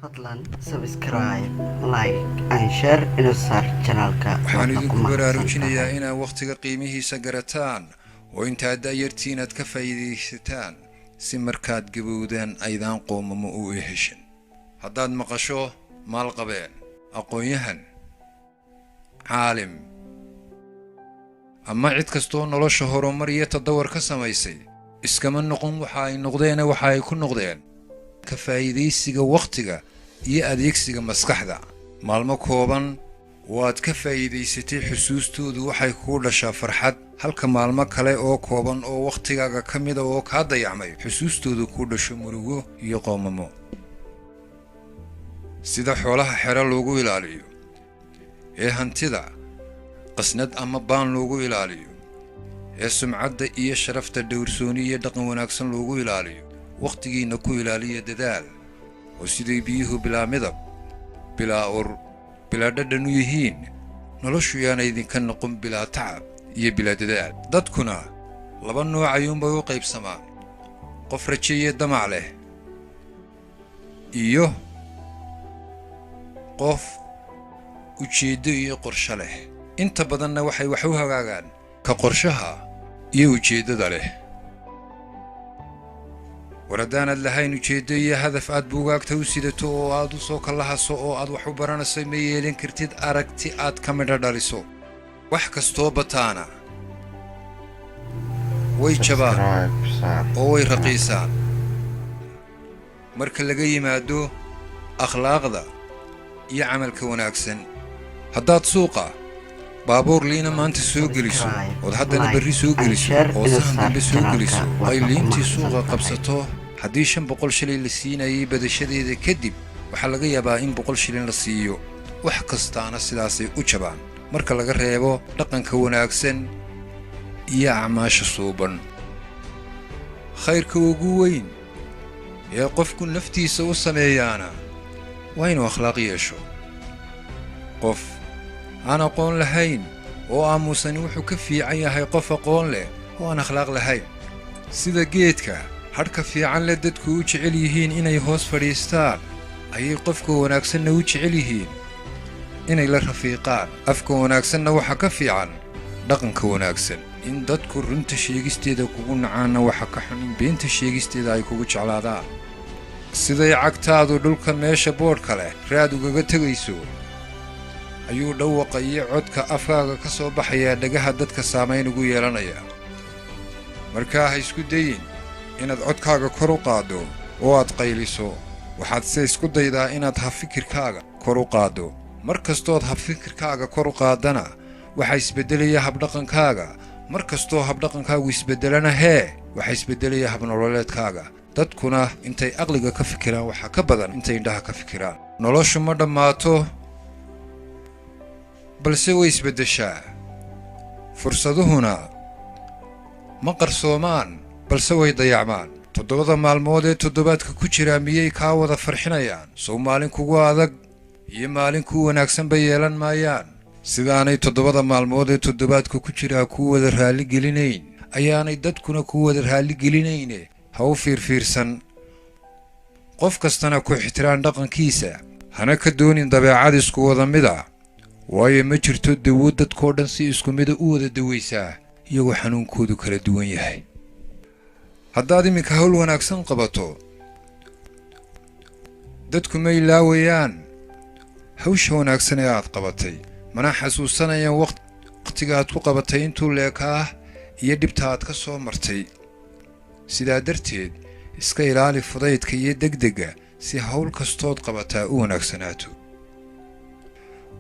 fadlan subscribe, like and share inoo saar channelka. waxaan idinku baraarujinayaa inaad waqtiga qiimihiisa garataan oo intaad da'yartiin aad ka faa'iidaysataan si markaad gabowdaan aydaan qoomamo u heshin. haddaad maqasho maalqabeen, aqoon-yahan, caalim ama cid kastoo nolosha horumar iyo tadawur ka samaysay, iskama noqon waxa ay noqdeen waxa ay ku noqdeen ka faa'iidaysiga waqtiga iyo adeegsiga maskaxda. maalmo kooban waad ka faa'iidaysatay xusuustoodu waxay kugu dhashaa farxad, halka maalmo kale oo kooban oo waqtigaaga ka mid ah oo kaa dayacmay xusuustoodu ku dhasho murugo iyo qoomamo. sida xoolaha xero loogu ilaaliyo ee hantida qasnad ama baan loogu ilaaliyo ee sumcadda iyo sharafta dhowrsooni iyo dhaqan wanaagsan loogu ilaaliyo, waqtigiina ku ilaaliya dadaal oo siday biyuhu bilaa midab, bilaa ur, bilaa dhadhan u yihiin, noloshu yaana idinka noqon bilaa tacab iyo bilaa dadaal. dadkuna laba nooc ayuunbay u qaybsamaan: qof rajo iyo damac leh iyo qof ujeeddo iyo qorshe leh. inta badanna waxay wax u hagaagaan ka qorshaha iyo ujeeddada leh. war haddaanad lahayn ujeeddo iyo hadaf aad buugaagta u sidato oo aad u soo kallahaso oo aad wax u baranayso, ma yeelin kartid aragti aad ka midha dhaliso. wax kastoo bataana way jabaan oo way raqiisaan. marka laga yimaado akhlaaqda iyo camalka wanaagsan, haddaad suuqa baabuur liina maanta soo geliso ood haddana berri soo geliso oo sahan dambe soo geliso ay liintii suuqa qabsato, haddii 500 shilin la siinayay badashadeeda kadib waxaa laga yaabaa in 100 shilin la siiyo. wax kastaana sidaasay u jabaan marka laga reebo dhaqanka wanaagsan iyo acmaasha suuban. khayrka ugu weyn ee qofku naftiisa u sameeyaana waa inuu akhlaaq yeesho. qof aan aqoon lahayn oo aamusan wuxuu ka fiican yahay qof aqoon leh oo aan akhlaaq lahayn. sida geedka hadhka fiican leh dadku u jecel yihiin inay hoos fadhiistaan, ayay qofka wanaagsanna u jecel yihiin inay la rafiiqaan. afka wanaagsanna waxaa ka fiican dhaqanka wanaagsan. in dadku runta sheegisteeda kugu nacaanna waxa ka xun in beenta sheegisteeda ay kugu jeclaadaan. siday cagtaadu dhulka meesha boodhka leh raad ugaga tegayso, ayuu dhawaqa iyo codka afkaaga ka soo baxayaa dhagaha dadka saamayn ugu yeelanaya. markaa ha isku dayin inaad codkaaga kor u qaaddo oo aad qayliso. waxaad se isku daydaa inaad habfikirkaaga kor u qaaddo. mar kastood habfikirkaaga kor u qaaddana waxaa isbeddelaya habdhaqankaaga. mar kastoo habdhaqankaagu isbeddelana waxaa isbeddelaya habnololeedkaaga. dadkuna intay aqliga ka fikiraan waxaa ka badan intay indhaha ka fikiraan. noloshu ma dhammaato balse way isbeddeshaa. fursaduhuna ma qarsoomaan balse way dayacmaan. 7 maalmood ee toddobaadka ku jira miyay kaa wada farxinayaan? sow maalin kugu adag iyo maalin kuu wanaagsan bay yeelan maayaan. sidaanay 7 maalmood ee toddobaadka ku jira kuu wada raalli gelinayn, ayaanay dadkuna kuu wada raalli gelinayne ha u fiirfiirsan. qof kastana ku ixtiraan dhaqankiisa, hana ka doonin dabeecad isku wada mida, waayo ma jirto dawo dadkoo dhan si isku mida u wada dawaysaa iyagoo xanuunkoodu kala duwan yahay. haddaad iminka hawl wanaagsan qabato, dadku ma ilaawayaan hawsha wanaagsan ee aad qabatay, mana xasuusanayaan waqtiga aad ku qabatay intuu leekaa iyo dhibta aad ka soo martay. sidaa darteed iska ilaali fudaydka iyo degdega si hawl kastood qabataa u wanaagsanaato.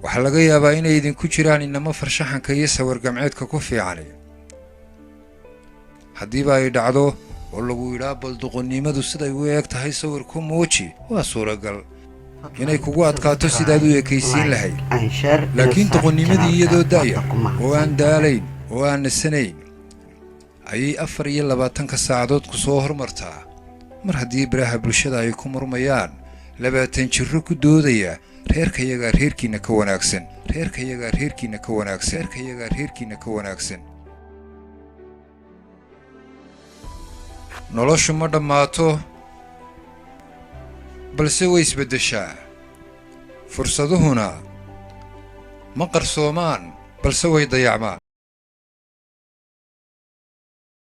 waxaa laga yaabaa inay idinku jiraan inamo farshaxanka iyo sawir-gamceedka ku fiicani. haddiiba ay dhacdo oo lagu yidhaa bal doqonnimadu siday u eeg tahay sawir ku muuji, waa suuragal inay kugu adkaato sidaad u ekaysiin lahayd. laakiin doqonnimadii iyadoo da'ya oo aan daalayn oo aan nasanayn ayay 24 saacadood ku soo hormartaa. mar haddii baraha bulshada ay ku murmayaan 20 jirro ku doodaya reerkayagaa reerkiinna ka wanaagsan, reerkayagaa reerkiinna ka wanaagsan, reerkayagaa reerkiinna ka wanaagsan. noloshu ma dhammaato balse way isbeddeshaa. fursaduhuna ma qarsoomaan balse way dayacmaan.